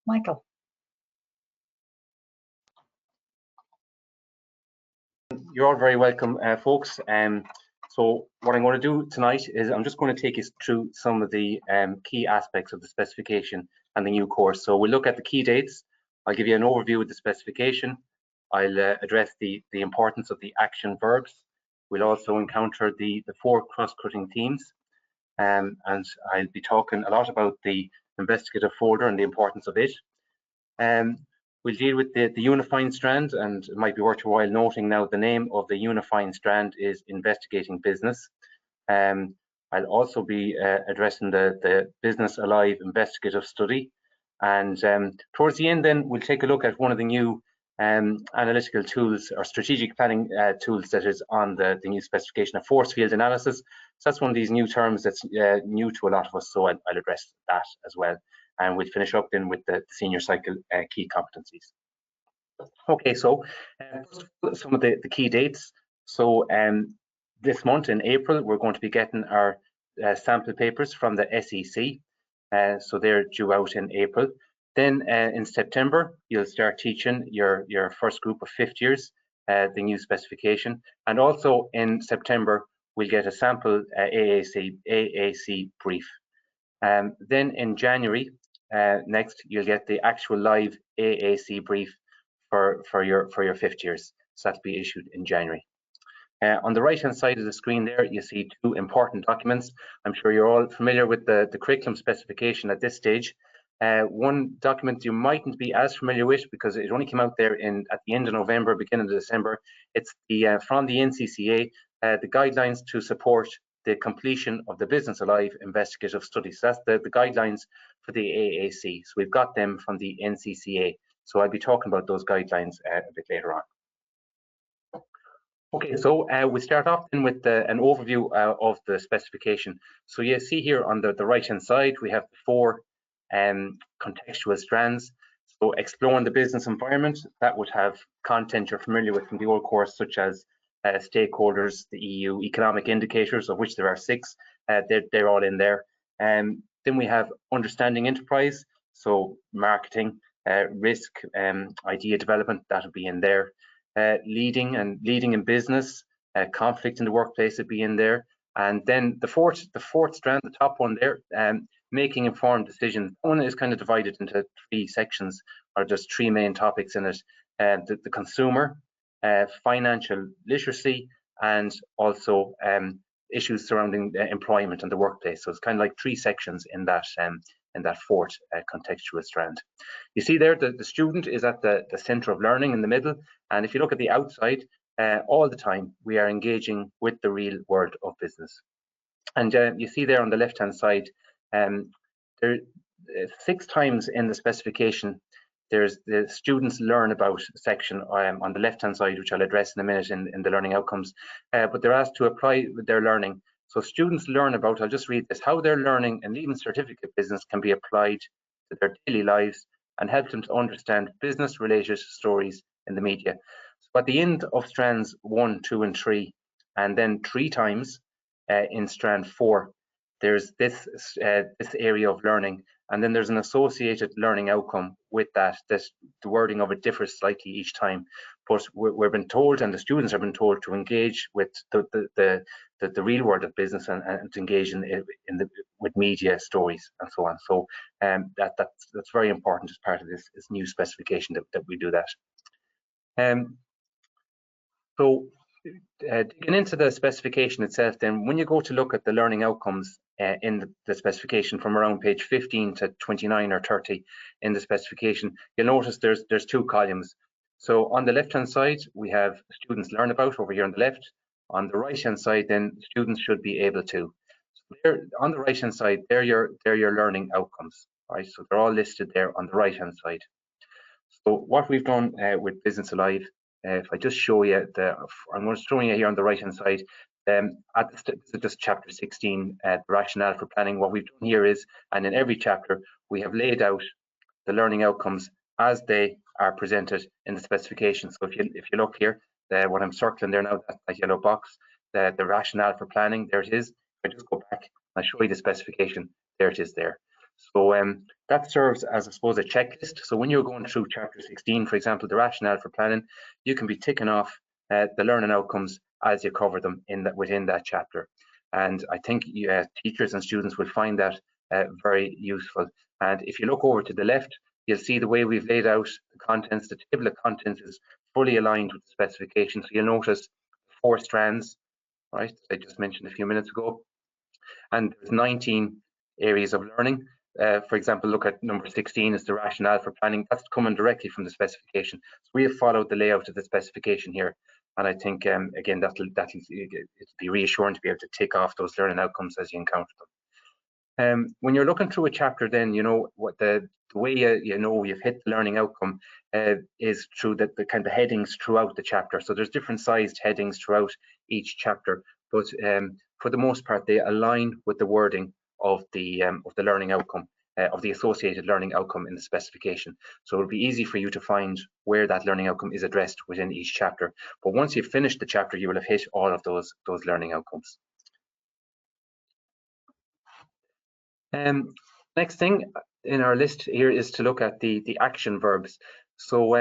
Michael. You're all very welcome, folks. So what I'm going to do tonight is I'm just going to take you through some of the key aspects of the specification and the new course. So we'll look at the key dates. I'll give you an overview of the specification. I'll address the importance of the action verbs. We'll also encounter the 4 cross-cutting themes. And I'll be talking a lot about the investigative folder and the importance of it. We'll deal with the unifying strand, and it might be worthwhile noting now the name of the unifying strand is investigating business. I'll also be addressing the business alive investigative study. And towards the end then, we'll take a look at one of the new analytical tools or strategic planning tools that is on the new specification of force field analysis. So that's one of these new terms that's new to a lot of us, so I'll address that as well. And we'll finish up then with the senior cycle key competencies. Okay, so some of the key dates. So this month in April, we're going to be getting our sample papers from the SEC. So they're due out in April. Then in September, you'll start teaching your first group of 5th years, the new specification. And also in September, we'll get a sample AAC brief. Then in January, next, you'll get the actual live AAC brief for your 5th years. So that'll be issued in January. On the right hand side of the screen there, you see 2 important documents. I'm sure you're all familiar with the curriculum specification at this stage. One document you mightn't be as familiar with because it only came out there at the end of November, beginning of December. It's from the NCCA, the guidelines to support the completion of the Business Alive investigative studies. So that's the guidelines for the AAC. So we've got them from the NCCA. So I'll be talking about those guidelines a bit later on. Okay, so we start off then with an overview of the specification. So you see here on the right-hand side, we have 4 contextual strands. So exploring the business environment, that would have content you're familiar with from the old course, such as stakeholders, the EU, economic indicators, of which there are 6. They're all in there. Then we have understanding enterprise, so marketing, risk, idea development, that'll be in there. Leading in business, conflict in the workplace would be in there. And then the fourth strand, the top one there, making informed decisions. One is kind of divided into 3 sections, or just 3 main topics in it. The consumer, financial literacy, and also issues surrounding employment and the workplace. So it's kind of like 3 sections in that 4th contextual strand. You see there the student is at the center of learning in the middle, and if you look at the outside, all the time we are engaging with the real world of business. And you see there on the left hand side, there 6 times in the specification there's the students learn about section on the left hand side, which I'll address in a minute in the learning outcomes, but they're asked to apply their learning. So students learn about, I'll just read this, how their learning and leaving certificate business can be applied to their daily lives and help them to understand business related stories in the media. So at the end of strands 1, 2 and 3, and then 3 times in strand 4, there's this area of learning, and then there's an associated learning outcome with that. The wording of it differs slightly each time, but we've been told, and the students have been told, to engage with the real world of business and to engage with media stories and so on. So that's very important as part of this new specification that we do that. So digging into the specification itself, then when you go to look at the learning outcomes in the specification from around page 15 to 29 or 30 in the specification, you'll notice there's 2 columns. So on the left hand side, we have students learn about over here on the left. On the right hand side, then students should be able to. So there, on the right hand side, they're your learning outcomes, right? So they're all listed there on the right hand side. So what we've done with Business Alive, if I just show you I'm going to show you here on the right hand side, this chapter 16, the rationale for planning. What we've done here is, and in every chapter, we have laid out the learning outcomes as they are presented in the specification. So if you look here, what I'm circling there now, that yellow box, the rationale for planning, there it is. If I just go back, I'll show you the specification. There it is there. So that serves as, I suppose, a checklist. So when you're going through chapter 16, for example, the rationale for planning, you can be ticking off the learning outcomes as you cover them within that chapter. And I think teachers and students will find that very useful. And if you look over to the left, you'll see the way we've laid out the contents. The table of contents is fully aligned with the specification. So you'll notice 4 strands, right? I just mentioned a few minutes ago. And there's 19 areas of learning. For example, look at number 16 is the rationale for planning. That's coming directly from the specification. So we have followed the layout of the specification here. And I think, again, that'll be reassuring to be able to tick off those learning outcomes as you encounter them. When you're looking through a chapter, then you know what the way you know you've hit the learning outcome is through the kind of headings throughout the chapter. So there's different sized headings throughout each chapter, but for the most part, they align with the wording of the learning outcome, of the associated learning outcome in the specification. So it'll be easy for you to find where that learning outcome is addressed within each chapter. But once you've finished the chapter, you will have hit all of those learning outcomes. Next thing in our list here is to look at the action verbs. So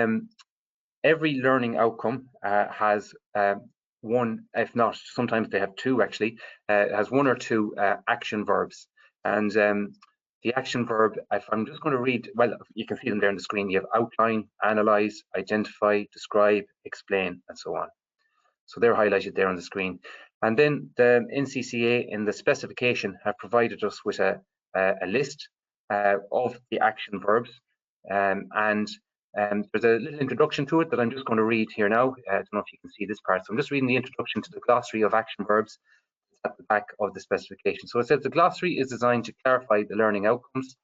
every learning outcome has one, if not, sometimes they have 2 actually, has 1 or 2 action verbs. And the action verb, if I'm just going to read, well, you can see them there on the screen. You have outline, analyze, identify, describe, explain, and so on. So they're highlighted there on the screen. And then the NCCA in the specification have provided us with a list of the action verbs. There's a little introduction to it that I'm just going to read here now. I don't know if you can see this part. So I'm just reading the introduction to the glossary of action verbs at the back of the specification. So it says the glossary is designed to clarify the learning outcomes.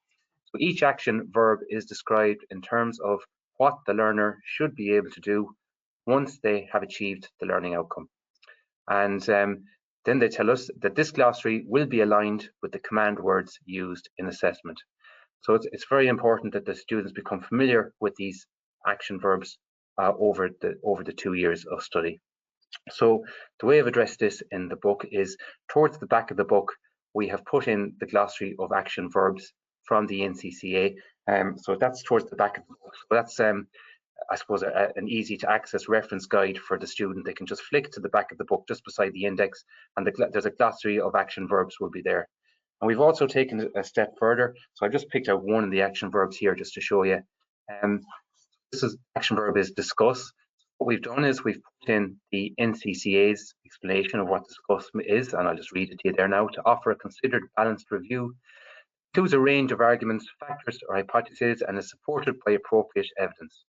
So each action verb is described in terms of what the learner should be able to do once they have achieved the learning outcome. And then they tell us that this glossary will be aligned with the command words used in assessment. So it's very important that the students become familiar with these action verbs over the 2 years of study. So the way I've addressed this in the book is towards the back of the book, we have put in the glossary of action verbs from the NCCA. So that's towards the back of the book. So that's, I suppose, an easy to access reference guide for the student. They can just flick to the back of the book just beside the index, and there's a glossary of action verbs will be there. And we've also taken a step further. So I just picked out one of the action verbs here just to show you. This is action verb is discuss. What we've done is we've put in the NCCA's explanation of what discuss is, and I'll just read it to you there now. To offer a considered balanced review, includes a range of arguments, factors, or hypotheses, and is supported by appropriate evidence.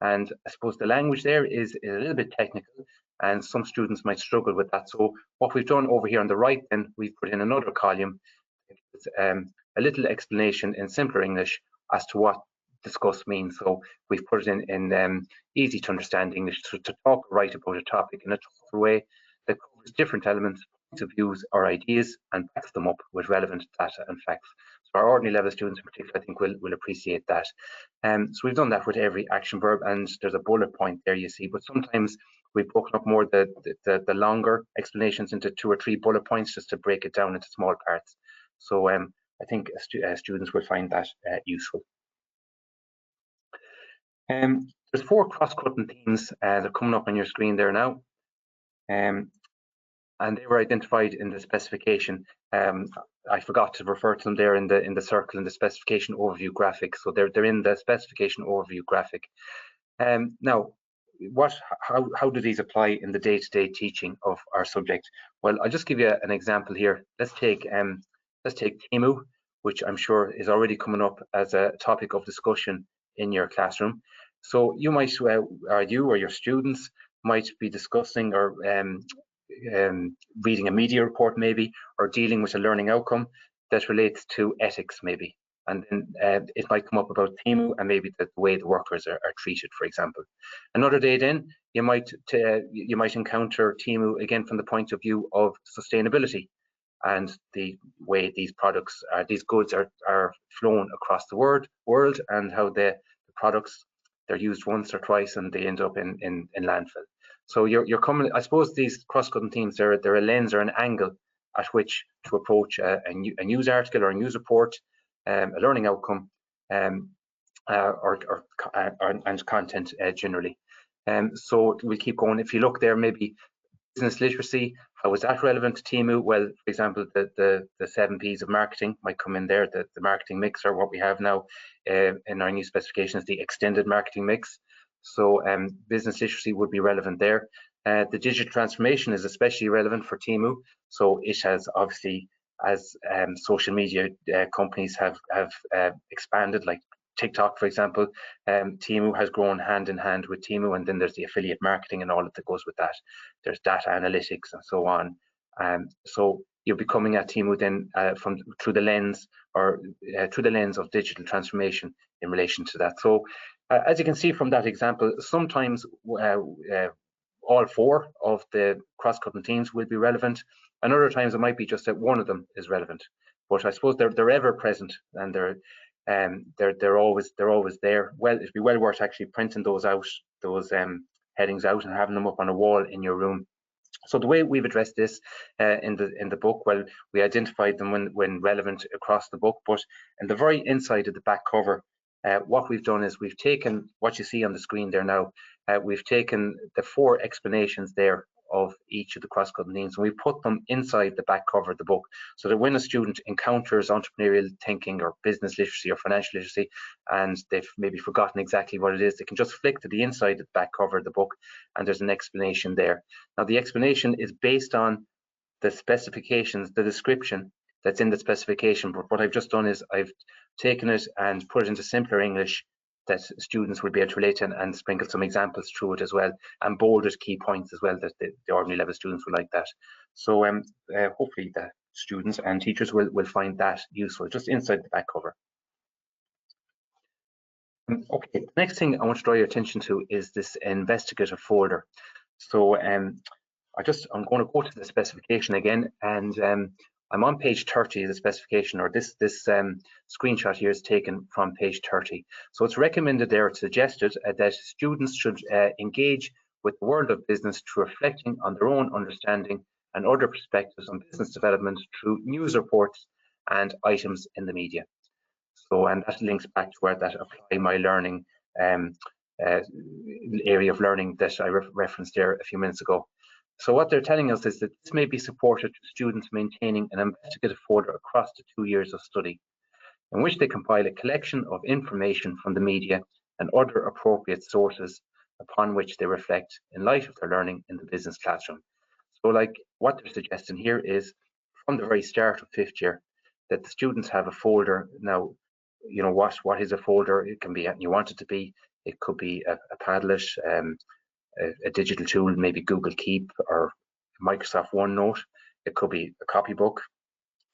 And I suppose the language there is a little bit technical, and some students might struggle with that. So what we've done over here on the right, then we've put in another column, a little explanation in simpler English as to what discuss means. So we've put it in easy to understand English to talk right about a topic in a thoughtful way that covers different elements, points of views or ideas, and backs them up with relevant data and facts. So our ordinary level students in particular, I think, will appreciate that. So we've done that with every action verb, and there's a bullet point there you see, but sometimes we've broken up more the longer explanations into 2 or 3 bullet points just to break it down into small parts. So I think students will find that useful. There's 4 cross-cutting themes that are coming up on your screen there now, and they were identified in the specification. I forgot to refer to them there in the circle in the specification overview graphic. So they're in the specification overview graphic. Now, how do these apply in the day-to-day teaching of our subject? Well, I'll just give you an example here. Let's take TEMU, which I'm sure is already coming up as a topic of discussion in your classroom. So you might, or you or your students might be discussing or reading a media report maybe, or dealing with a learning outcome that relates to ethics maybe. And then it might come up about TEMU and maybe the way the workers are treated, for example. Another day then, you might encounter TEMU again from the point of view of sustainability and the way these products, these goods are flown across the world and how the products, they're used once or twice and they end up in landfill. So you're coming, I suppose these cross-cutting themes, they're a lens or an angle at which to approach a news article or a news report a learning outcome, and content generally. So we'll keep going. If you look there, maybe business literacy, how is that relevant to Temu? Well, for example, the 7 P's of marketing might come in there, the marketing mix, or what we have now in our new specifications, the extended marketing mix. So business literacy would be relevant there. The digital transformation is especially relevant for Temu. So it has obviously, as social media companies have expanded, like TikTok, for example, Temu has grown hand in hand with Temu, and then there's the affiliate marketing and all that goes with that. There's data analytics and so on. So you're becoming at Temu then through the lens of digital transformation in relation to that. So as you can see from that example, sometimes all 4 of the cross-cutting themes will be relevant, and other times it might be just that one of them is relevant. But I suppose they're ever present, and they're always there. Well, it'd be well worth actually printing those out, those headings out, and having them up on a wall in your room. So the way we've addressed this in the book, well, we identified them when relevant across the book, but in the very inside of the back cover, what we've done is we've taken what you see on the screen there now. We've taken the 4 explanations there of each of the cross-cutting themes, and we put them inside the back cover of the book, so that when a student encounters entrepreneurial thinking or business literacy or financial literacy, and they've maybe forgotten exactly what it is, they can just flick to the inside of the back cover of the book, and there's an explanation there. Now, the explanation is based on the specifications, the description that's in the specification, but what I've just done is I've taken it and put it into simpler English that students will be able to relate to, and sprinkle some examples through it as well, and bolded key points as well that the ordinary level students will like that. So hopefully the students and teachers will find that useful, just inside the back cover. Okay, the next thing I want to draw your attention to is this investigative folder. So I'm going to go to the specification again, and I'm on page 30 of the specification, or this screenshot here is taken from page 30. So it's recommended there, it's suggested that students should engage with the world of business through reflecting on their own understanding and other perspectives on business development through news reports and items in the media. So, and that links back to where that apply my learning area of learning that I referenced there a few minutes ago. So what they're telling us is that this may be supported to students maintaining an investigative folder across the 2 years of study, in which they compile a collection of information from the media and other appropriate sources upon which they reflect in light of their learning in the business classroom. So like what they're suggesting here is from the very start of 5th year that the students have a folder. Now, you know, what is a folder? It can be, you want it to be, it could be a Padlet, a digital tool, maybe Google Keep or Microsoft OneNote. It could be a copybook.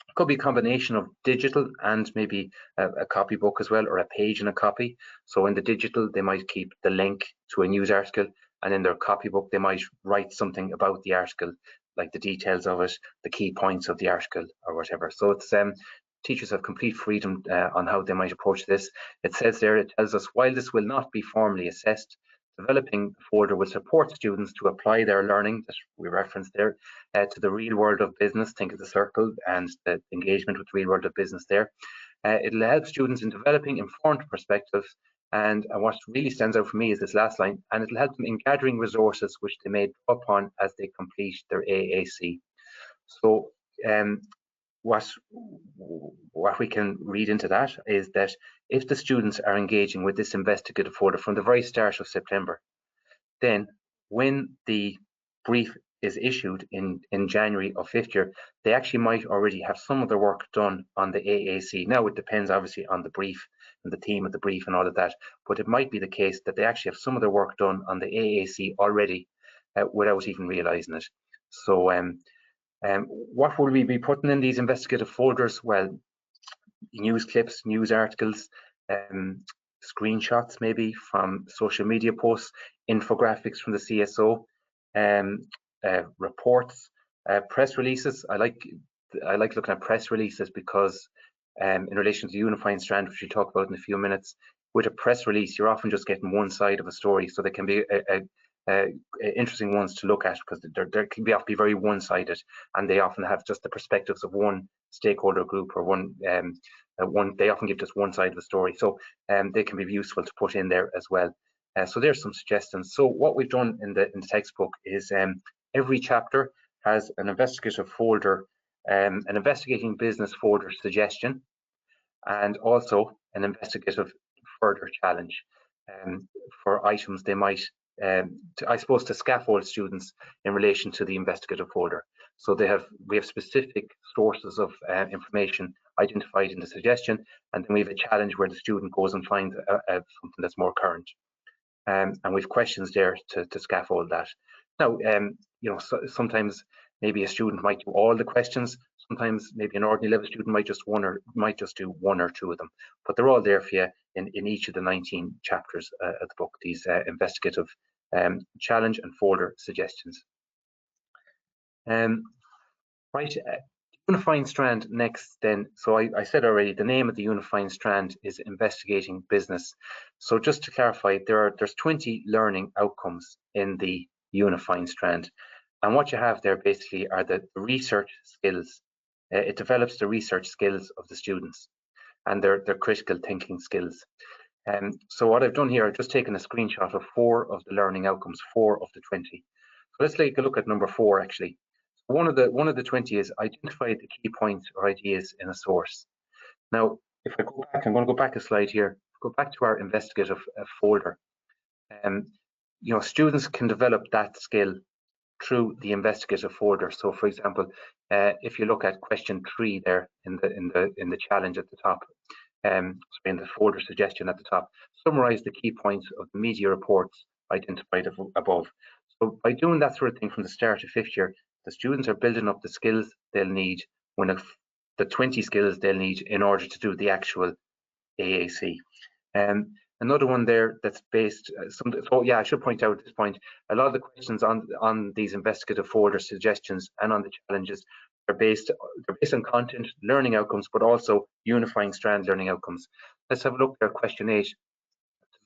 It could be a combination of digital and maybe a copybook as well, or a page in a copy. So in the digital, they might keep the link to a news article, and in their copybook, they might write something about the article, like the details of it, the key points of the article, or whatever. So it's teachers have complete freedom on how they might approach this. It says there, it tells us, while this will not be formally assessed, developing the folder will support students to apply their learning that we referenced there to the real world of business. Think of the circle and the engagement with the real world of business there. It'll help students in developing informed perspectives, and what really stands out for me is this last line, and it'll help them in gathering resources which they may draw upon as they complete their AAC. So what we can read into that is that if the students are engaging with this investigative folder from the very start of September, then when the brief is issued in January of 5th year, they actually might already have some of their work done on the AAC. Now, it depends obviously on the brief and the theme of the brief and all of that, but it might be the case that they actually have some of their work done on the AAC already without even realizing it. So what will we be putting in these investigative folders? Well, news clips, news articles, screenshots maybe from social media posts, infographics from the CSO, reports, press releases. I like looking at press releases because in relation to the unifying strand, which we'll talk about in a few minutes, with a press release, you're often just getting one side of a story. So there can be interesting ones to look at, because they can often be very one-sided, and they often have just the perspectives of one stakeholder group, or they often give just one side of the story. So they can be useful to put in there as well. So there's some suggestions. So what we've done in the textbook is every chapter has an investigative folder, an investigating business folder suggestion, and also an investigative further challenge for items they might, I suppose, to scaffold students in relation to the investigative folder. So we have specific sources of information identified in the suggestion, and then we have a challenge where the student goes and finds something that's more current. And we've questions there to scaffold that. Now, sometimes maybe a student might do all the questions. Sometimes maybe an ordinary level student might just do one or two of them. But they're all there for you in each of the 19 chapters of the book. These investigative challenge and folder suggestions. Right. Unifying strand next then. So I said already, the name of the unifying strand is investigating business. So just to clarify, there's 20 learning outcomes in the unifying strand. And what you have there basically are the research skills. It develops the research skills of the students and their critical thinking skills. So what I've done here, I've just taken a screenshot of 4 of the learning outcomes, 4 of the 20. So let's take a look at number 4 actually. One of the 20 is identify the key points or ideas in a source. Now, if I go back, I'm going to go back a slide here. Go back to our investigative folder. Students can develop that skill through the investigative folder. So, for example, if you look at question 3 there in the challenge at the top, in the folder suggestion at the top, summarize the key points of the media reports identified above. So by doing that sort of thing from the start of 5th year, the students are building up the skills they'll need the 20 skills they'll need in order to do the actual AAC. Another one there that's based, I should point out at this point, a lot of the questions on these investigative folder suggestions and on the challenges are based on content, learning outcomes, but also unifying strand learning outcomes. Let's have a look at question 8.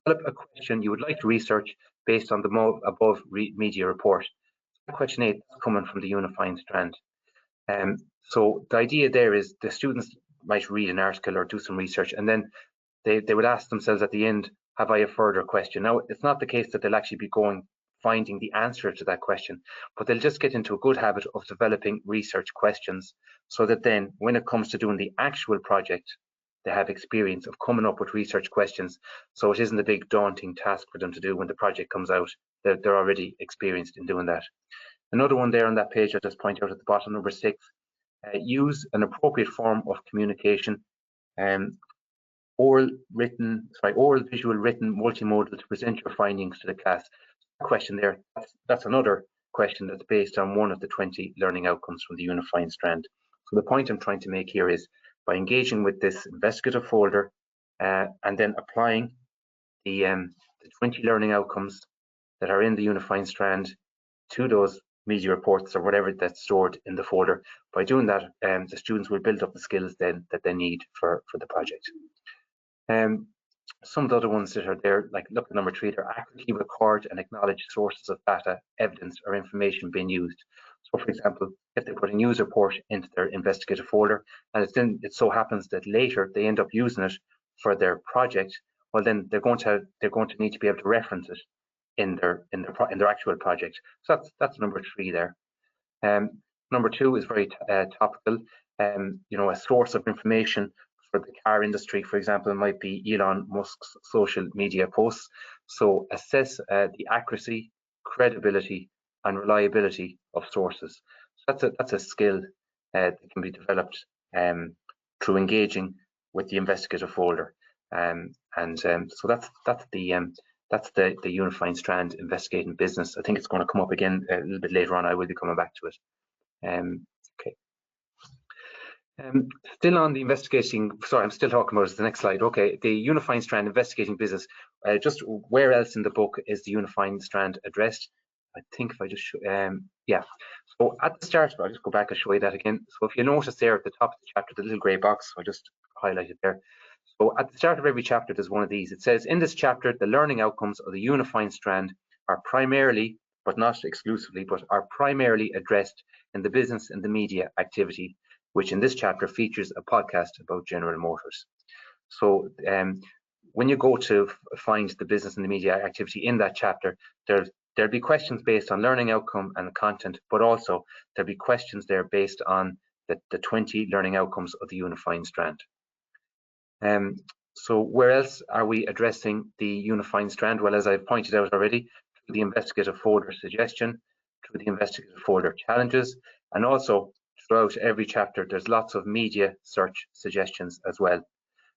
Develop a question you would like to research based on the above media report. Question 8 is coming from the unifying strand. So the idea there is the students might read an article or do some research, and then they would ask themselves at the end, have I a further question? Now, it's not the case that they'll actually be finding the answer to that question, but they'll just get into a good habit of developing research questions, so that then when it comes to doing the actual project, they have experience of coming up with research questions. So it isn't a big daunting task for them to do when the project comes out. They're already experienced in doing that. Another one there on that page, I'll just point out at the bottom, number 6, use an appropriate form of communication, oral, visual, written, multimodal to present your findings to the class. That question there, that's another question that's based on one of the 20 learning outcomes from the unifying strand. So the point I'm trying to make here is, by engaging with this investigative folder and then applying the 20 learning outcomes that are in the unifying strand to those media reports or whatever that's stored in the folder, by doing that, the students will build up the skills then that they need for the project. Some of the other ones that are there, like look at number 3, they're accurately record and acknowledge sources of data, evidence, or information being used. So, for example, if they put a news report into their investigative folder, and it so happens that later they end up using it for their project, well, then they're going to need to be able to reference it in their actual project. So that's number 3 there. Number 2 is very topical. A source of information for the car industry, for example, might be Elon Musk's social media posts. So assess the accuracy, credibility, and reliability of sources. So that's a skill that can be developed through engaging with the investigative folder. So that's the unifying strand, investigating business. I think it's going to come up again a little bit later on. I will be coming back to it. Okay. Still on the investigating, sorry, I'm still talking about it, the next slide. Okay, the unifying strand, investigating business. Just where else in the book is the unifying strand addressed? I think if I just, yeah. So at the start, I'll just go back and show you that again. So if you notice there at the top of the chapter, the little grey box, I'll just highlight it there. So at the start of every chapter, there's one of these. It says, in this chapter, the learning outcomes of the unifying strand are primarily, but not exclusively, but are primarily addressed in the business and the media activity, which in this chapter features a podcast about General Motors. So when you go to find the business and the media activity in that chapter, there'll be questions based on learning outcome and content, but also there'll be questions there based on the 20 learning outcomes of the unifying strand. So where else are we addressing the unifying strand? Well, as I've pointed out already, through the investigative folder suggestion, through the investigative folder challenges, and also throughout every chapter, there's lots of media search suggestions as well,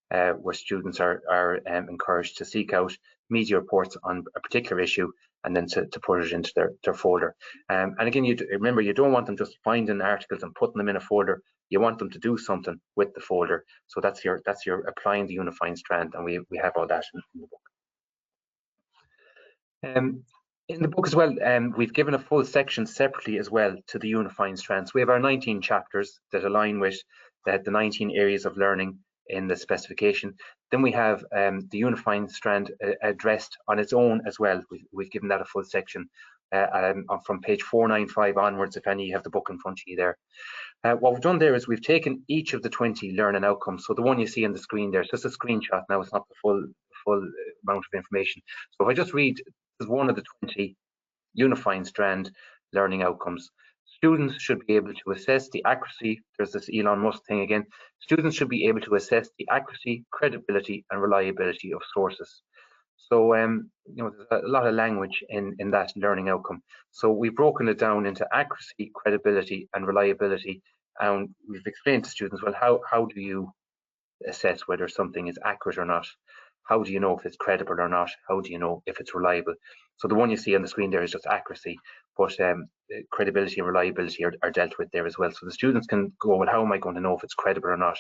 where students are encouraged to seek out media reports on a particular issue and then to put it into their folder. And again, remember, you don't want them just finding articles and putting them in a folder. You want them to do something with the folder. So that's your applying the unifying strand, and we have all that in the book. In the book as well, we've given a full section separately as well to the unifying strands. We have our 19 chapters that align with the 19 areas of learning in the specification. Then we have the unifying strand addressed on its own as well. We've given that a full section from page 495 onwards, if any you have the book in front of you there. What we've done there is we've taken each of the 20 learning outcomes. So the one you see on the screen there, it's just a screenshot now, it's not the full amount of information. So if I just read, this is one of the 20 unifying strand learning outcomes. Students should be able to assess the accuracy, there's this Elon Musk thing again, students should be able to assess the accuracy, credibility and reliability of sources. So there's a lot of language in that learning outcome. So we've broken it down into accuracy, credibility and reliability, and we've explained to students, well, how do you assess whether something is accurate or not? How do you know if it's credible or not? How do you know if it's reliable? So the one you see on the screen there is just accuracy, but credibility and reliability are dealt with there as well. So the students can go, well, how am I going to know if it's credible or not?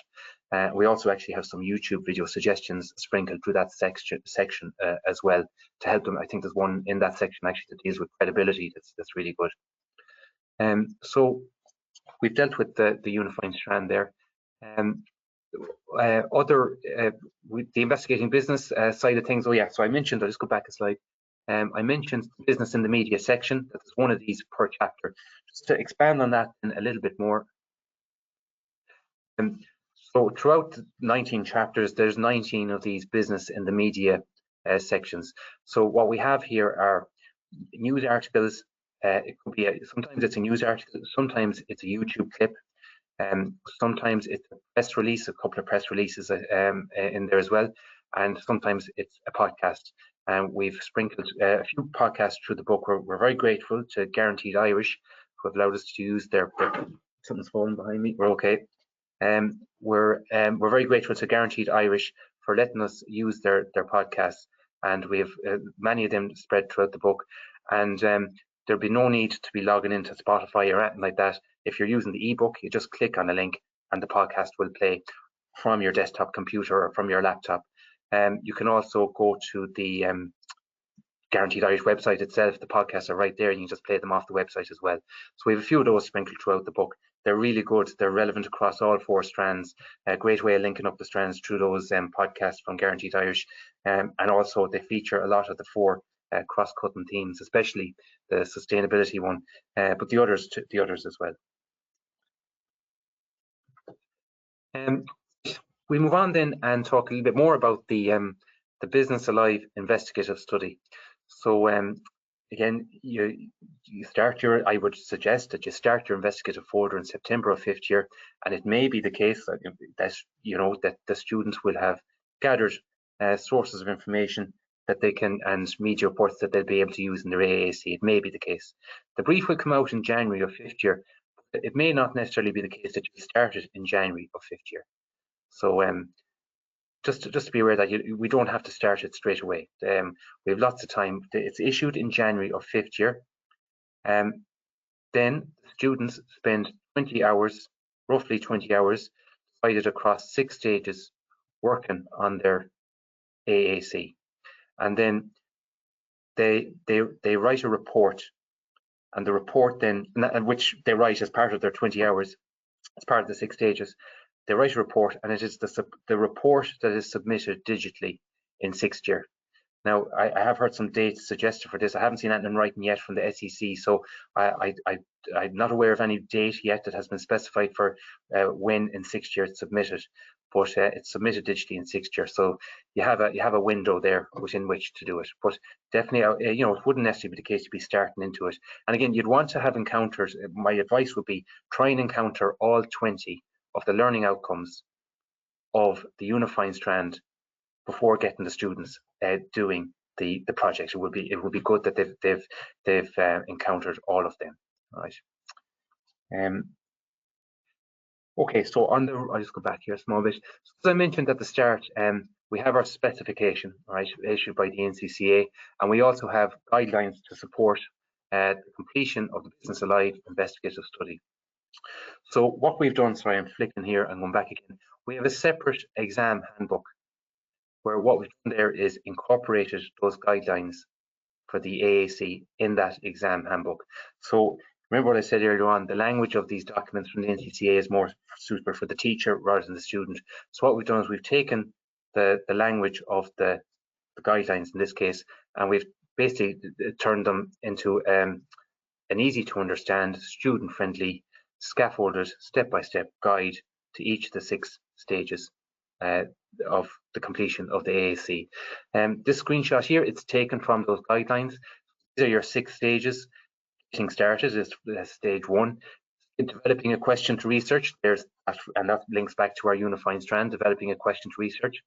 We also actually have some YouTube video suggestions sprinkled through that section as well to help them. I think there's one in that section actually that deals with credibility that's really good. So we've dealt with the unifying strand there. With the investigating business side of things, so I mentioned, I'll just go back a slide. I mentioned business in the media section. That's one of these per chapter. Just to expand on that a little bit more. So throughout the 19 chapters, there's 19 of these business in the media sections. So what we have here are news articles. It could be sometimes it's a news article, sometimes it's a YouTube clip. Sometimes it's a press release, a couple of press releases in there as well, and sometimes it's a podcast. We've sprinkled a few podcasts through the book. We're very grateful to Guaranteed Irish, who have allowed us to use their something's falling behind me. We're okay. We're very grateful to Guaranteed Irish for letting us use their podcasts, and we have many of them spread throughout the book. And there'll be no need to be logging into Spotify or anything like that. If you're using the ebook, you just click on a link and the podcast will play from your desktop computer or from your laptop. You can also go to the Guaranteed Irish website itself. The podcasts are right there, and you can just play them off the website as well. So we have a few of those sprinkled throughout the book. They're really good. They're relevant across all 4 strands. A great way of linking up the strands through those podcasts from Guaranteed Irish. And also they feature a lot of the 4 cross-cutting themes, especially the sustainability one, but the others as well. We move on then and talk a little bit more about the Business Alive investigative study. So again, I would suggest that you start your investigative folder in September of 5th year, and it may be the case that that the students will have gathered sources of information that they can, and media reports that they'll be able to use in their AAC. It may be the case. The brief will come out in January of 5th year. It may not necessarily be the case that you start it in January of 5th year. So just to be aware that we don't have to start it straight away. We have lots of time. It's issued in January of 5th year. Then students spend 20 hours, roughly 20 hours, divided across 6 stages, working on their AAC. And then they write a report, and the report then, which they write as part of their 20 hours, as part of the 6 stages, they write a report, and it is the report that is submitted digitally in 6th year. Now, I have heard some dates suggested for this. I haven't seen anything in writing yet from the SEC, so I'm not aware of any date yet that has been specified for when in sixth year it's submitted, but it's submitted digitally in sixth year, so you have a window there within which to do it. But definitely, you know, it wouldn't necessarily be the case to be starting into it. And again, you'd want to have encounters. My advice would be try and encounter all 20 of the learning outcomes of the unifying strand before getting the students doing the project. It would be good that they've encountered all of them, right? Okay, so I'll just go back here a small bit. So as I mentioned at the start, we have our specification, right, issued by the NCCA, and we also have guidelines to support the completion of the Business Alive investigative study. So what we've done, sorry, I'm flicking here and going back again. We have a separate exam handbook where what we've done there is incorporated those guidelines for the AAC in that exam handbook. So remember what I said earlier on, the language of these documents from the NCCA is more suitable for the teacher rather than the student. So what we've done is we've taken the language of the guidelines in this case, and we've basically turned them into an easy to understand, student friendly, scaffolded step-by-step guide to each of the 6 stages of the completion of the AAC. This screenshot here, it's taken from those guidelines. These are your 6 stages. Getting started is stage 1. In developing a question to research, and that links back to our unifying strand, developing a question to research.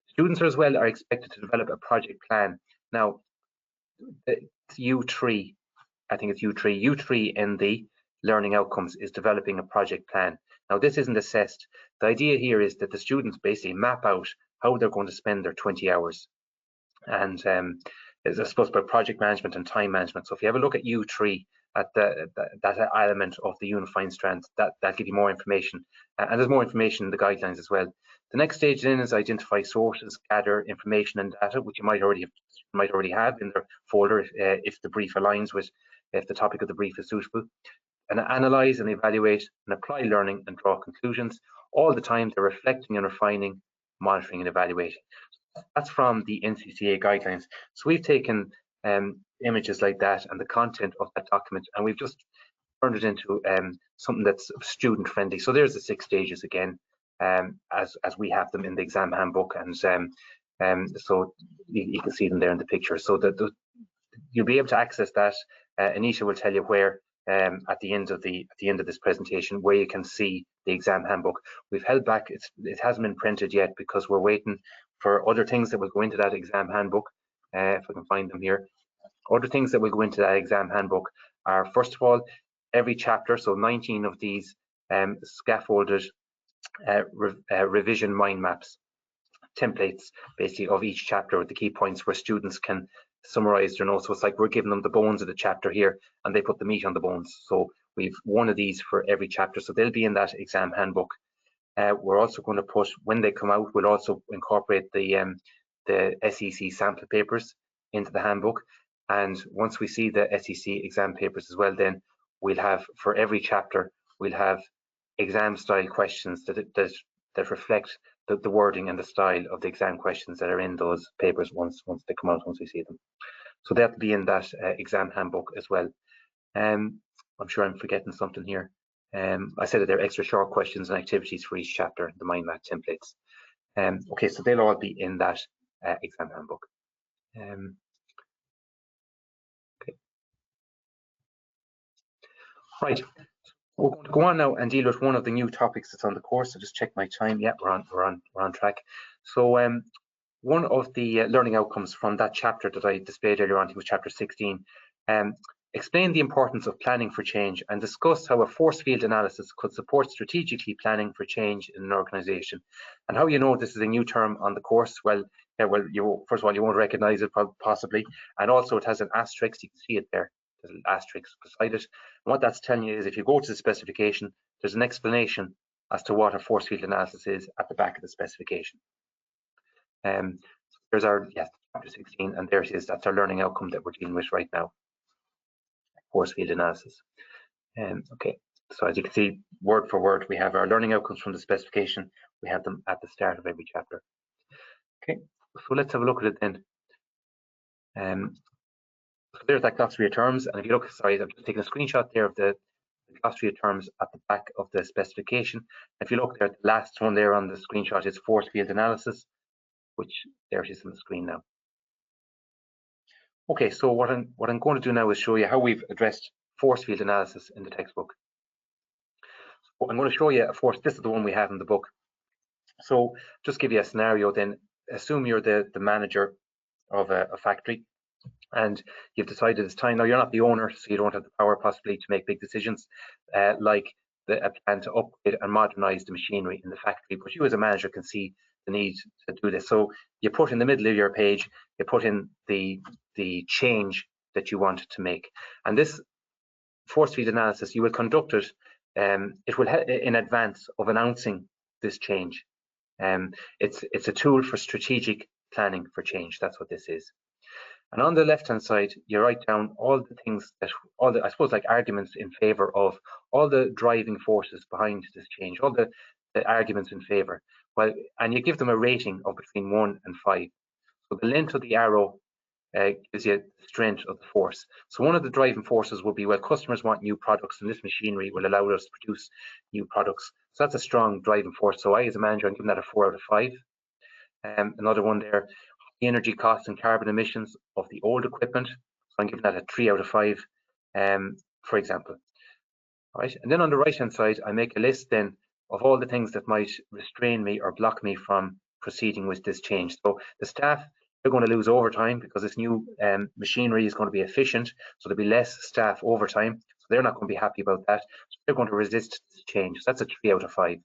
Students as well are expected to develop a project plan. Now, it's U3, I think it's U3. U3 in the learning outcomes is developing a project plan. Now, this isn't assessed. The idea here is that the students basically map out how they're going to spend their 20 hours. And I suppose by project management and time management. So if you have a look at U3, at that element of the unifying strand, that'll give you more information. And there's more information in the guidelines as well. The next stage then is identify sources, gather information and data, which you might already have in their folder if the brief aligns with, if the topic of the brief is suitable. And analyze and evaluate and apply learning and draw conclusions. All the time they're reflecting and refining, monitoring and evaluating. That's from the NCCA guidelines. So we've taken images like that and the content of that document, and we've just turned it into something that's student friendly. So there's the 6 stages again, as we have them in the exam handbook, and so you can see them there in the picture. So that you'll be able to access that. Anisha will tell you where at the end of this presentation, where you can see the exam handbook. We've held back; it hasn't been printed yet because we're waiting for other things that will go into that exam handbook. If I can find them here, other things that will go into that exam handbook are, first of all, every chapter. So 19 of these scaffolded revision mind maps, templates basically of each chapter with the key points where students can summarize their notes. So it's like we're giving them the bones of the chapter here and they put the meat on the bones. So we've one of these for every chapter. So they'll be in that exam handbook. We're also going to put, when they come out, we'll also incorporate the SEC sample papers into the handbook. And once we see the SEC exam papers as well, then we'll have, for every chapter, we'll have exam style questions that reflect the wording and the style of the exam questions that are in those papers once they come out, once we see them. So that'll be in that exam handbook as well. I'm sure I'm forgetting something here. I said that there are extra short questions and activities for each chapter, the mind map templates. Okay, so they'll all be in that exam handbook. Okay. Right, we're going to go on now and deal with one of the new topics that's on the course. So just check my time. Yeah, we're on track. So one of the learning outcomes from that chapter that I displayed earlier on, I think it was chapter 16, explain the importance of planning for change and discuss how a force field analysis could support strategically planning for change in an organization. And how you know this is a new term on the course? Well, first of all, you won't recognize it possibly, and also it has an asterisk. You can see it there. There's an asterisk beside it. And what that's telling you is if you go to the specification, there's an explanation as to what a force field analysis is at the back of the specification. There's our chapter 16, and there it is. That's our learning outcome that we're dealing with right now. Force field analysis. Okay, so as you can see, word for word, we have our learning outcomes from the specification. We have them at the start of every chapter. Okay, so let's have a look at it then. So there's that glossary of terms, and if you look, sorry, I'm just taking a screenshot there of the glossary of terms at the back of the specification. If you look there, the last one there on the screenshot is force field analysis, which there it is on the screen now. Okay, so what I'm going to do now is show you how we've addressed force field analysis in the textbook. So I'm going to show you a force. This is the one we have in the book. So just give you a scenario then. Assume you're the manager of a factory, and you've decided it's time. Now, you're not the owner, so you don't have the power possibly to make big decisions, like a plan to upgrade and modernize the machinery in the factory. But you as a manager can see the need to do this. So you put in the middle of your page, you put in the change that you want to make. And this force field analysis, you will conduct it. It will in advance of announcing this change. It's a tool for strategic planning for change. That's what this is. And on the left-hand side, you write down all the things that, I suppose, like arguments in favor of, all the driving forces behind this change, all the arguments in favor. Well, and you give them a rating of between 1 and 5. So the length of the arrow gives you the strength of the force. So one of the driving forces will be, well, customers want new products, and this machinery will allow us to produce new products. So that's a strong driving force. So I, as a manager, I'm giving that a 4 out of 5. Another one there, the energy costs and carbon emissions of the old equipment. So I'm giving that a 3 out of 5, for example. All right, and then on the right-hand side, I make a list then of all the things that might restrain me or block me from proceeding with this change. So the staff, they're going to lose overtime because this new machinery is going to be efficient, so there'll be less staff overtime. So they're not going to be happy about that. So they're going to resist this change. So that's a 3 out of 5.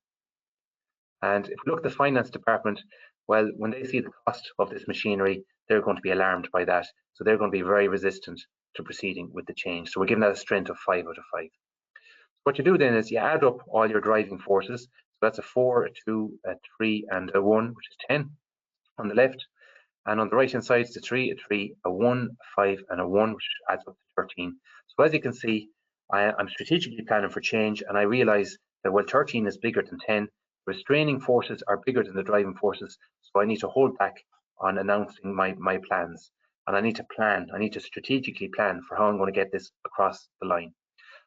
And if we look at the finance department, well, when they see the cost of this machinery, they're going to be alarmed by that. So they're going to be very resistant to proceeding with the change. So we're giving that a strength of 5 out of 5. So what you do then is you add up all your driving forces. So that's a 4, a 2, a 3, and a 1, which is 10 on the left. And on the right-hand side, it's a 3, a 1, a 5, and a 1, which adds up to 13. So as you can see, I'm strategically planning for change, and I realize that, well, 13 is bigger than 10. Restraining forces are bigger than the driving forces, so I need to hold back on announcing my plans. And I need to plan, I need to strategically plan for how I'm going to get this across the line.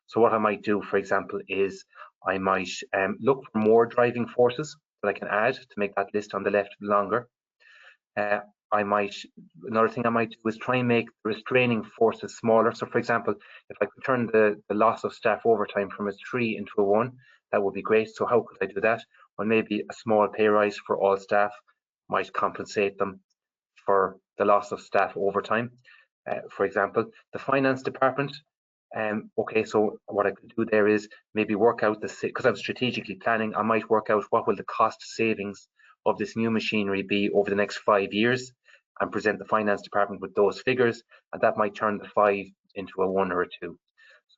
So what I might do, for example, is I might look for more driving forces that I can add to make that list on the left longer. Another thing I might do is try and make the restraining forces smaller. So for example, if I could turn the loss of staff overtime from a 3 into a 1, that would be great. So how could I do that? Well, maybe a small pay rise for all staff might compensate them for the loss of staff overtime. For example, the finance department. Okay, so what I could do there is maybe work out because I'm strategically planning, I might work out what will the cost savings of this new machinery be over the next 5 years, and present the finance department with those figures, and that might turn the 5 into a 1 or a 2.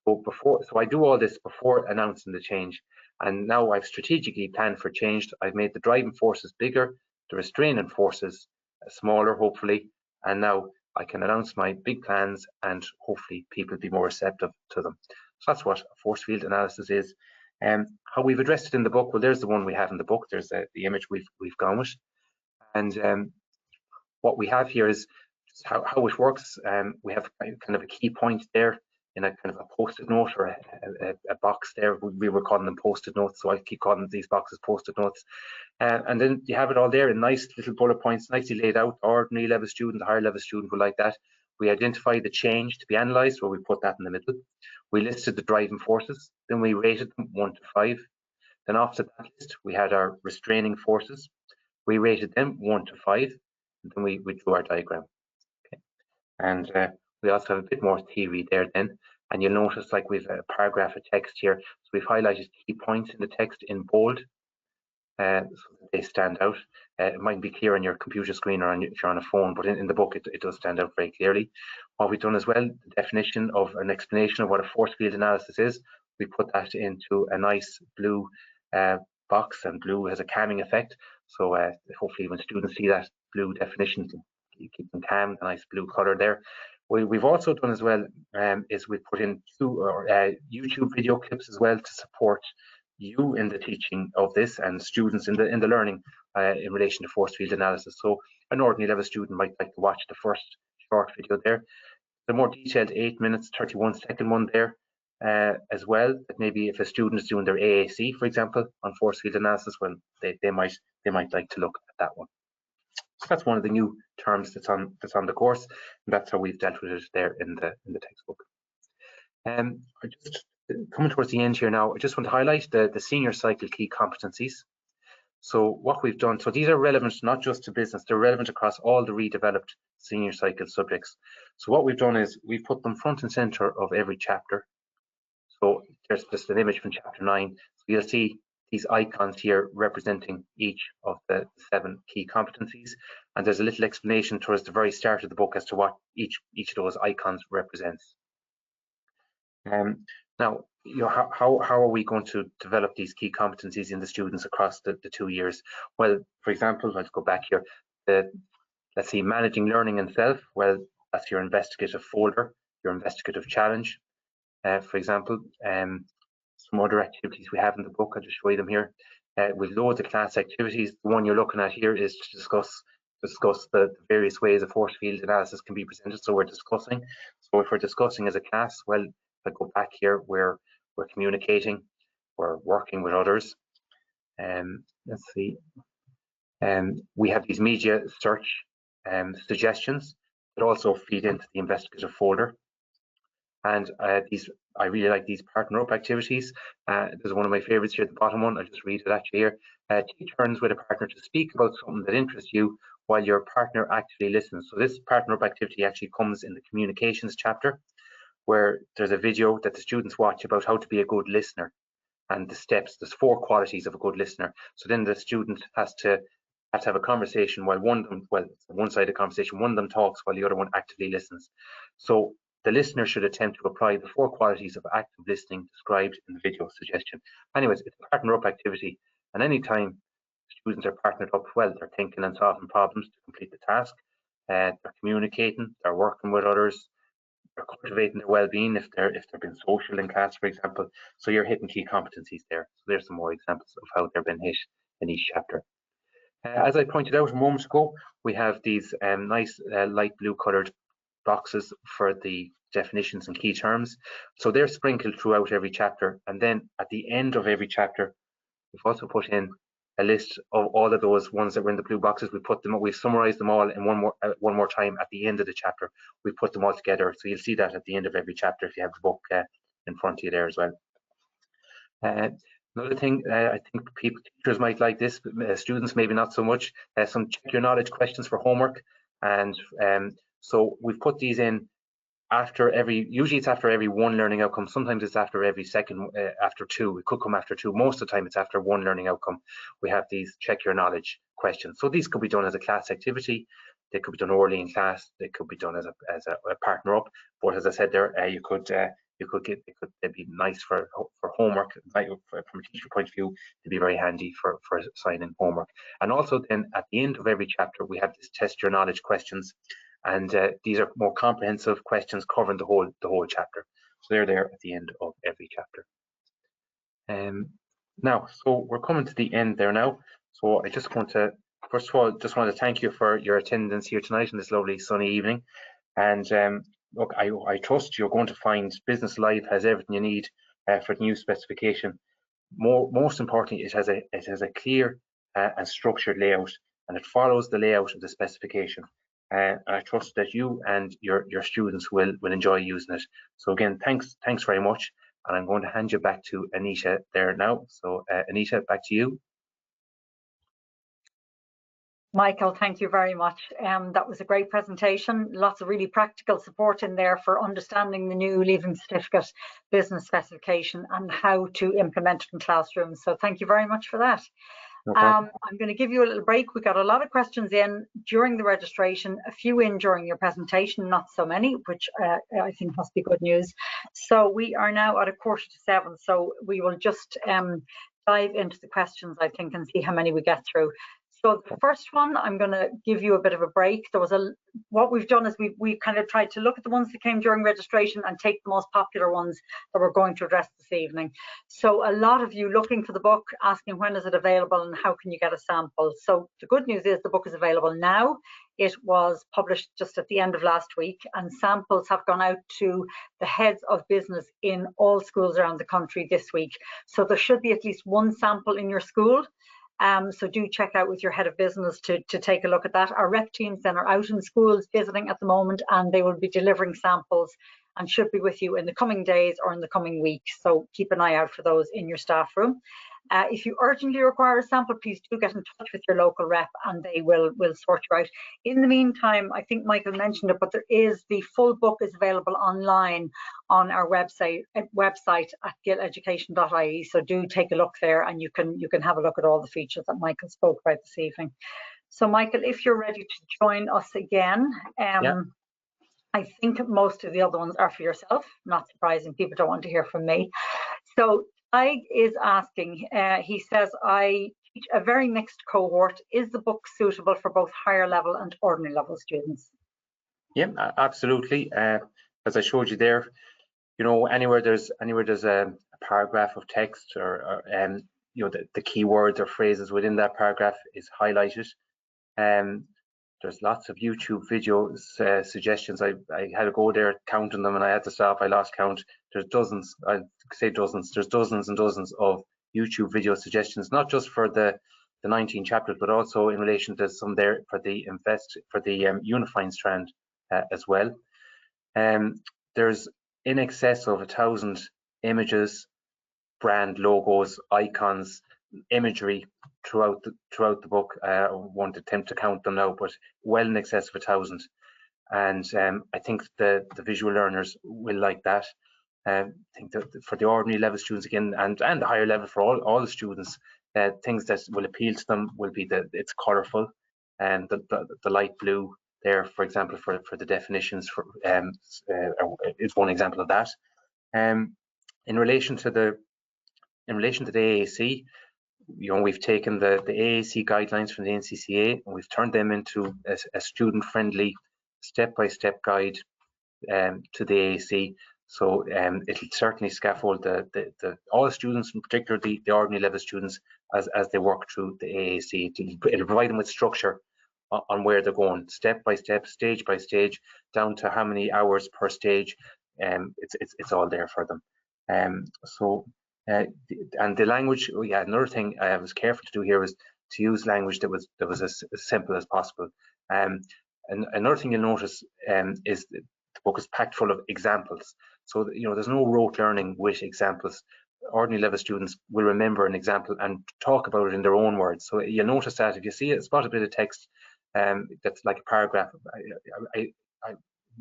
So I do all this before announcing the change, and now I've strategically planned for change. I've made the driving forces bigger, the restraining forces smaller, hopefully, and now I can announce my big plans, and hopefully people will be more receptive to them. So that's what force field analysis is. How we've addressed it in the book, well, there's the one we have in the book. There's the image we've gone with, and what we have here is just how it works. We have kind of a key point there in a kind of a post-it note or a box there. We were calling them post-it notes, so I keep calling these boxes post-it notes. And then you have it all there in nice little bullet points, nicely laid out. Ordinary level student, higher level student will like that. We identify the change to be analysed, where we put that in the middle. We listed the driving forces, then we rated them 1 to 5. Then after that list, we had our restraining forces. We rated them 1 to 5, and then we drew our diagram. Okay. And we also have a bit more theory there then, and you'll notice like we've a paragraph of text here. So we've highlighted key points in the text in bold, so that they stand out. It might be clear on your computer screen or if you're on a phone, but in the book it does stand out very clearly. What we've done as well, the definition of an explanation of what a force field analysis is, we put that into a nice blue box, and blue has a calming effect. So hopefully when students see that blue definition, you keep them calm, a nice blue color there. We've also done as well is we put in 2 YouTube video clips as well to support you in the teaching of this, and students in the learning in relation to force field analysis. So an ordinary level student might like to watch the first short video there. The more detailed 8 minutes 31-second one there as well, that maybe if a student is doing their AAC, for example, on force field analysis, well, they might like to look at that one. So that's one of the new terms that's on the course, and that's how we've dealt with it there in the textbook. Just coming towards the end here now, I just want to highlight the senior cycle key competencies. So what we've done, so these are relevant not just to business, they're relevant across all the redeveloped senior cycle subjects. So what we've done is we've put them front and center of every chapter. So there's just an image from chapter 9. So you'll see these icons here representing each of the 7 key competencies, and there's a little explanation towards the very start of the book as to what each of those icons represents. Now, how are we going to develop these key competencies in the students across the 2 years? Well, for example, let's go back here. Let's see, managing learning and self. Well, that's your investigative folder, your investigative challenge. For example, some other activities we have in the book, I'll just show you them here. With loads of class activities, the one you're looking at here is to discuss the various ways a force field analysis can be presented. So we're discussing. So if we're discussing as a class, well, if I go back here, we're communicating, we're working with others. Let's see. We have these media search suggestions that also feed into the investigative folder. And I really like these partner up activities. There's one of my favorites here at the bottom one. I'll just read it actually here. Take turns with a partner to speak about something that interests you while your partner actually listens. So this partner up activity actually comes in the communications chapter, where there's a video that the students watch about how to be a good listener and the steps. There's 4 qualities of a good listener. So then the student has to have a conversation while one of them, well, it's a one-sided conversation, one of them talks while the other one actively listens. So the listener should attempt to apply the 4 qualities of active listening described in the video suggestion. Anyways, it's a partner up activity, and anytime students are partnered up, well, they're thinking and solving problems to complete the task, they're communicating, they're working with others, they're cultivating their well-being if they've been social in class, for example. So you're hitting key competencies there. So there's some more examples of how they've been hit in each chapter. As I pointed out a moment ago, we have these nice light blue coloured boxes for the definitions and key terms. So they're sprinkled throughout every chapter, and then at the end of every chapter, we've also put in a list of all of those ones that were in the blue boxes. We've summarized them all in one more time at the end of the chapter. We put them all together, so you'll see that at the end of every chapter if you have the book in front of you there as well. Another thing, I think teachers might like this, but students maybe not so much. Some check your knowledge questions for homework, and so we've put these in after usually it's after every 1 learning outcome. Sometimes it's after every second, after 2. It could come after 2. Most of the time it's after 1 learning outcome. We have these check your knowledge questions. So these could be done as a class activity. They could be done orally in class. They could be done as a partner up. But as I said there, they'd be nice for homework. From a teacher point of view, they'd be very handy for assigning homework. And also then at the end of every chapter, we have this test your knowledge questions. And these are more comprehensive questions covering the whole chapter. So they're there at the end of every chapter. Now, so we're coming to the end there now. So I just want to, first of all, want to thank you for your attendance here tonight on this lovely sunny evening. And look, I trust you're going to find Business Live has everything you need for the new specification. Most importantly, it has a clear and structured layout, and it follows the layout of the specification. I trust that you and your students will enjoy using it. So again, thanks very much, and I'm going to hand you back to Anita there now. So Anita, back to you. Michael, thank you very much. That was a great presentation. Lots of really practical support in there for understanding the new Leaving Certificate business specification and how to implement it in classrooms. So thank you very much for that. Okay. I'm going to give you a little break. We got a lot of questions in during the registration, a few in during your presentation, not so many, which I think must be good news. So we are now at 6:45, so we will just dive into the questions, I think, and see how many we get through. So the first one, I'm going to give you a bit of a break. What we've done is we've kind of tried to look at the ones that came during registration and take the most popular ones that we're going to address this evening. So a lot of you looking for the book, asking when is it available and how can you get a sample. So the good news is the book is available now. It was published just at the end of last week, and samples have gone out to the heads of business in all schools around the country this week. So there should be at least one sample in your school. So do check out with your head of business to take a look at that. Our rep teams then are out in schools visiting at the moment, and they will be delivering samples and should be with you in the coming days or in the coming week. So keep an eye out for those in your staff room. If you urgently require a sample, please do get in touch with your local rep and they will sort you out. In the meantime, I think Michael mentioned it, but the full book is available online on our website at gileducation.ie. So do take a look there, and you can have a look at all the features that Michael spoke about this evening. So Michael, if you're ready to join us again, I think most of the other ones are for yourself. Not surprising, people don't want to hear from me. So Tig is asking, he says, I teach a very mixed cohort. Is the book suitable for both higher level and ordinary level students? Yeah, absolutely. As I showed you there, you know, anywhere there's a paragraph of text or you know, the keywords or phrases within that paragraph is highlighted. There's lots of YouTube video suggestions. I had to go there counting them, and I had to stop. I lost count. There's dozens. I'd say dozens. There's dozens and dozens of YouTube video suggestions, not just for the 19 chapters, but also in relation to some there for the unifying strand as well. There's in excess of 1,000 images, brand logos, icons, imagery throughout the book. I won't attempt to count them now, but well in excess of 1,000. And I think the visual learners will like that. I think that for the ordinary level students again, and the higher level for all the students, things that will appeal to them will be that it's colourful, and the light blue there, for example, for the definitions is one example of that. In relation to the AAC, you know, we've taken the AAC guidelines from the NCCA and we've turned them into a student-friendly, step-by-step guide to the AAC. So it'll certainly scaffold all students, in particular the ordinary level students, as they work through the AAC. It'll provide them with structure on where they're going, step by step, stage by stage, down to how many hours per stage. It's all there for them. And the language, another thing I was careful to do here was to use language that was as simple as possible. And another thing you'll notice is the book is packed full of examples. So, you know, there's no rote learning with examples. Ordinary level students will remember an example and talk about it in their own words. So you'll notice that if you see spot a bit of text that's like a paragraph,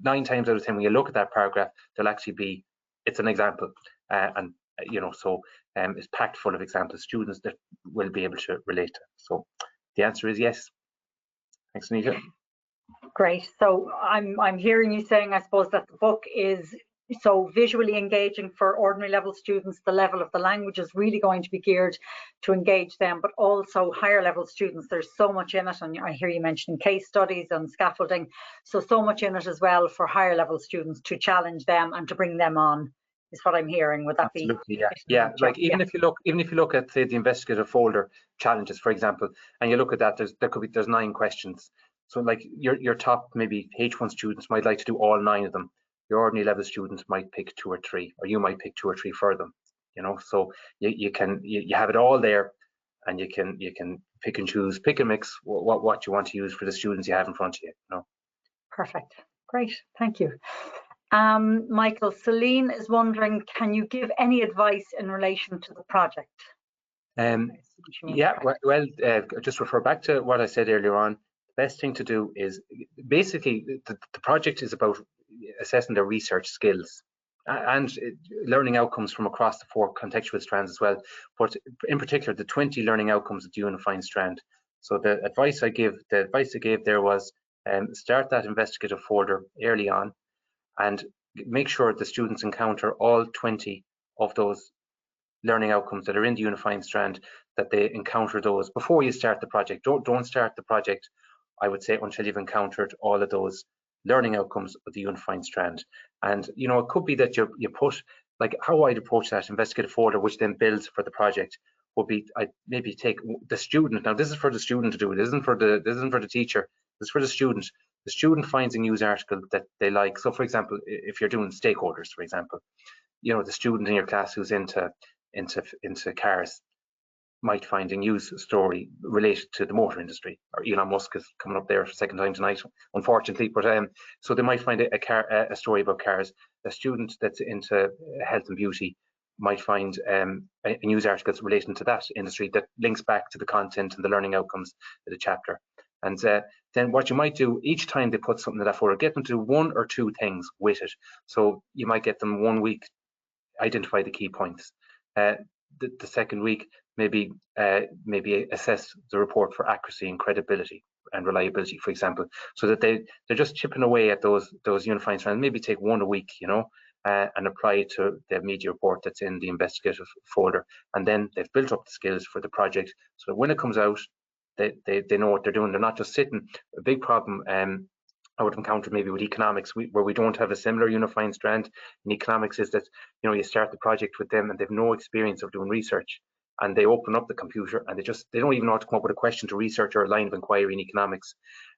9 times out of 10 when you look at that paragraph, there'll actually be, it's an example. And you know, so it's packed full of examples, students that will be able to relate to. So the answer is yes. Thanks, Anita. Great. So I'm hearing you saying, I suppose, that the book is so visually engaging for ordinary level students. The level of the language is really going to be geared to engage them, but also higher level students. There's so much in it, and I hear you mentioning case studies and scaffolding. So much in it as well for higher level students to challenge them and to bring them on. Is what I'm hearing. Would that absolutely, be? Yeah. Like even if you look at, say, the investigative folder challenges, for example, and you look at that, there's 9 questions. So like your top maybe H1 students might like to do all 9 of them. Your ordinary level students might pick 2 or 3, or you might pick 2 or 3 for them. You know, so you have it all there, and you can pick and choose, pick and mix what you want to use for the students you have in front of you. You know. Perfect. Great. Thank you. Michael, Celine is wondering, can you give any advice in relation to the project? Just refer back to what I said earlier on. The best thing to do is basically the project is about assessing their research skills and learning outcomes from across the 4 contextual strands as well, but in particular the 20 learning outcomes of the unifying strand. So the advice I gave there was start that investigative folder early on, and make sure the students encounter all 20 of those learning outcomes that are in the unifying strand, that they encounter those before you start the project. Don't start the project, I would say, until you've encountered all of those learning outcomes of the unifying strand. And you know, it could be that you put, like how I'd approach that investigative folder, which then builds for the project, would be I'd maybe take the student. Now this is for the student to do. It isn't for the teacher It's for the student. The student finds a news article that they like. So, for example, if you're doing stakeholders, for example, the student in your class who's into cars might find a news story related to the motor industry, or Elon Musk is coming up there for the second time tonight, unfortunately. But so they might find a story about cars. A student that's into health and beauty might find a news article relating to that industry that links back to the content and the learning outcomes of the chapter. And then what you might do each time they put something in that folder, get them to do one or two things with it. So you might get them 1 week, identify the key points. The second week, maybe assess the report for accuracy and credibility and reliability, for example, so that they're just chipping away at those unifying strands. Maybe take one a week, and apply it to the media report that's in the investigative folder. And then they've built up the skills for the project, so that when it comes out, they know what they're doing. They're not just sitting. A big problem I would have encountered maybe with economics, where we don't have a similar unifying strand in economics, is that you start the project with them and they've no experience of doing research, and they open up the computer and they don't even know how to come up with a question to research or a line of inquiry in economics,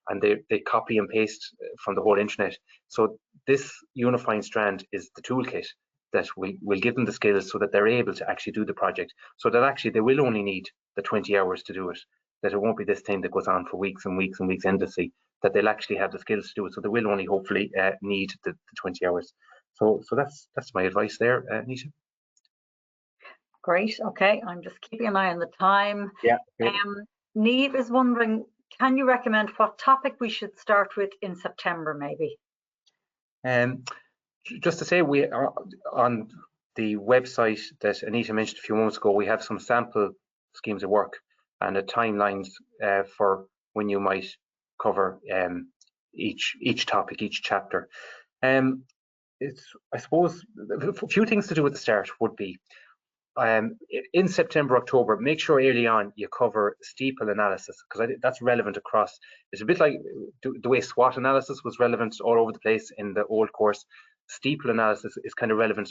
and they copy and paste from the whole internet. So this unifying strand is the toolkit that will give them the skills so that they're able to actually do the project, so that actually they will only need the 20 hours to do it, that it won't be this thing that goes on for weeks and weeks and weeks endlessly, that they'll actually have the skills to do it. So they will only hopefully need the 20 hours. So that's my advice there, Nisha. Great. Okay, I'm just keeping an eye on the time. Yeah. Niamh is wondering, can you recommend what topic we should start with in September, maybe? Just to say, we are on the website that Anita mentioned a few moments ago. We have some sample schemes of work and the timelines for when you might cover each topic, each chapter. I suppose a few things to do at the start would be, in September, October, make sure early on you cover steeple analysis, because that's relevant across. It's a bit like the way SWOT analysis was relevant all over the place in the old course. Steeple analysis is kind of relevant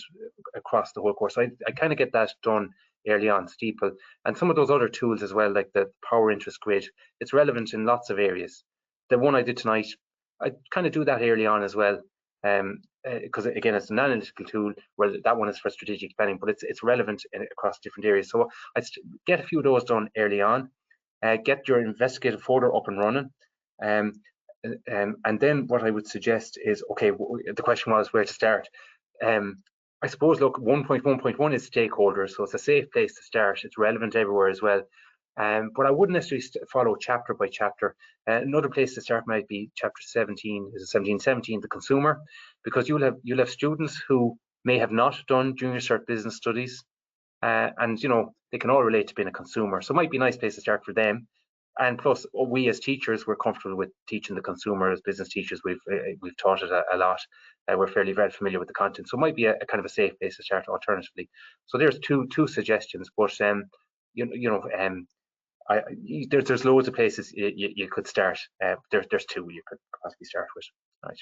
across the whole course. So I kind of get that done early on, steeple, and some of those other tools as well, like the power interest grid. It's relevant in lots of areas. The one I did tonight, I kind of do that early on as well. Because again, it's an analytical tool, where that one is for strategic planning, but it's relevant across different areas. So I'd get a few of those done early on, get your investigative folder up and running, and then what I would suggest is, okay, the question was where to start. I suppose, look, 1.1.1 is stakeholders, so it's a safe place to start. It's relevant everywhere as well. But I wouldn't necessarily follow chapter by chapter. Another place to start might be chapter 17, is 1717, the consumer, because you'll have students who may have not done junior cert business studies, and they can all relate to being a consumer. So it might be a nice place to start for them. And plus, we as teachers, we're comfortable with teaching the consumer. As business teachers, we've taught it a lot. We're fairly well familiar with the content, so it might be a kind of a safe place to start alternatively. So there's two suggestions, but there's loads of places you could start. There's two you could possibly start with. Right.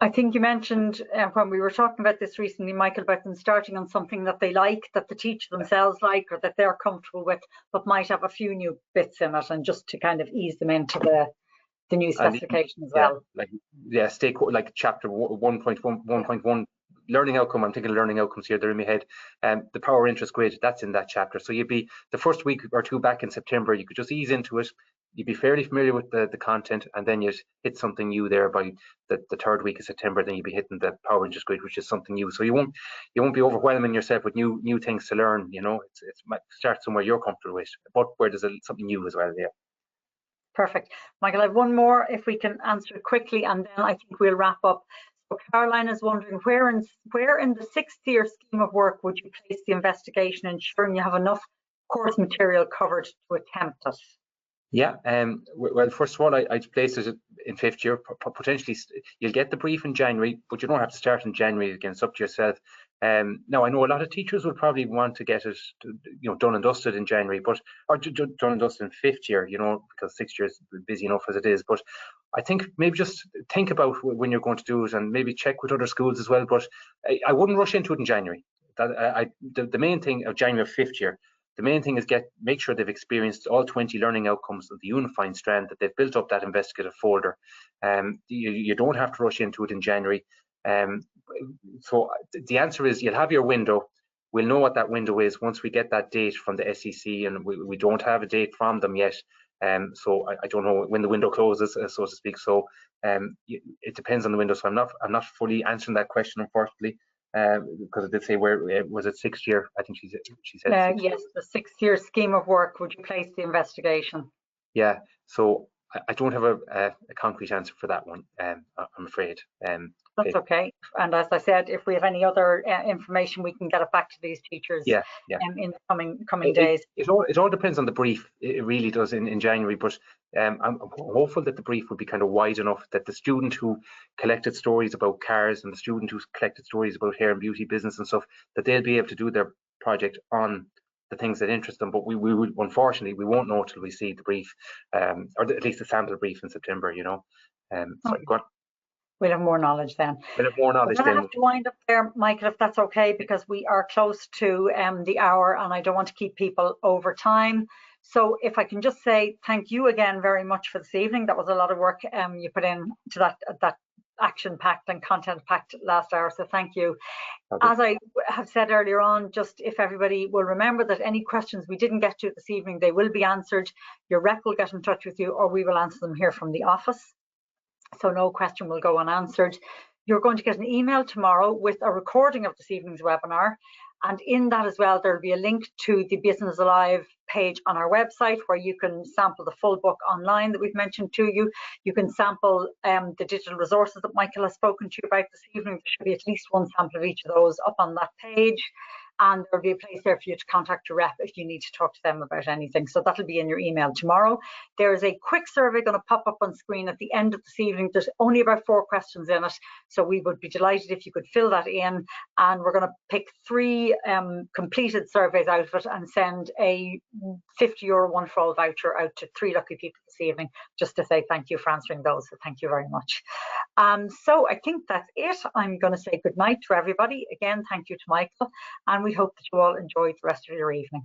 I think you mentioned when we were talking about this recently, Michael, about them starting on something that they like, that the teacher themselves like, or that they're comfortable with, but might have a few new bits in it, and just to kind of ease them into the new specification as well. Like chapter 1.1, learning outcome. I'm thinking learning outcomes here. They're in my head. The power interest grid, that's in that chapter. So you'd be the first week or two back in September, you could just ease into it. You'd be fairly familiar with the content, and then you'd hit something new there by the third week of September. Then you'd be hitting the power interest grid, which is something new. So you won't be overwhelming yourself with new things to learn. It's start somewhere you're comfortable with, but where there's something new as well. Yeah. Perfect. Michael, I have one more if we can answer it quickly, and then I think we'll wrap up. So Caroline is wondering, where in the 6th year scheme of work would you place the investigation, ensuring you have enough course material covered to attempt it? Yeah, well, first of all, I'd place it in 5th year. Potentially, you'll get the brief in January, but you don't have to start in January. Again, it's up to yourself. Now, I know a lot of teachers would probably want to get it, done and dusted in January, or done and dusted in 5th year, because 6th year is busy enough as it is. But I think maybe just think about when you're going to do it, and maybe check with other schools as well. But I wouldn't rush into it in January. The main thing of January of 5th year, the main thing is make sure they've experienced all 20 learning outcomes of the unifying strand, that they've built up that investigative folder. You don't have to rush into it in January. So the answer is, you'll have your window. We'll know what that window is once we get that date from the SEC, and we don't have a date from them yet. So I don't know when the window closes, so to speak. So it depends on the window. So I'm not fully answering that question, unfortunately, because it did say, where was it, 6th year? I think she said. Yes, the 6-year scheme of work would replace the investigation. Yeah. So I don't have a concrete answer for that one. I'm afraid. That's okay. And as I said, if we have any other information, we can get it back to these teachers. Yeah. In the coming days. It all depends on the brief. It really does in January. But I'm hopeful that the brief will be kind of wide enough that the student who collected stories about cars and the student who collected stories about hair and beauty business and stuff, that they'll be able to do their project on the things that interest them. But we would, unfortunately, we won't know till we see the brief, or at least the sample brief in September. Sorry, go on. We'll have more knowledge then. We'll have more knowledge then. I have to wind up there, Michael, if that's okay, because we are close to the hour and I don't want to keep people over time. So if I can just say thank you again very much for this evening. That was a lot of work you put in to that action-packed and content-packed last hour. So thank you. Okay. As I have said earlier on, just if everybody will remember that any questions we didn't get to this evening, they will be answered. Your rep will get in touch with you, or we will answer them here from the office. So no question will go unanswered. You're going to get an email tomorrow with a recording of this evening's webinar. And in that as well, there'll be a link to the Business Alive page on our website where you can sample the full book online that we've mentioned to you. You can sample the digital resources that Michael has spoken to you about this evening. There should be at least one sample of each of those up on that page. And there'll be a place there for you to contact your rep if you need to talk to them about anything. So that'll be in your email tomorrow. There is a quick survey going to pop up on screen at the end of this evening. There's only about 4 questions in it. So we would be delighted if you could fill that in. And we're going to pick 3 completed surveys out of it and send a €50 one for all voucher out to 3 lucky people this evening, just to say thank you for answering those. So thank you very much. So I think that's it. I'm going to say good night to everybody. Again, thank you to Michael. And we hope that you all enjoyed the rest of your evening.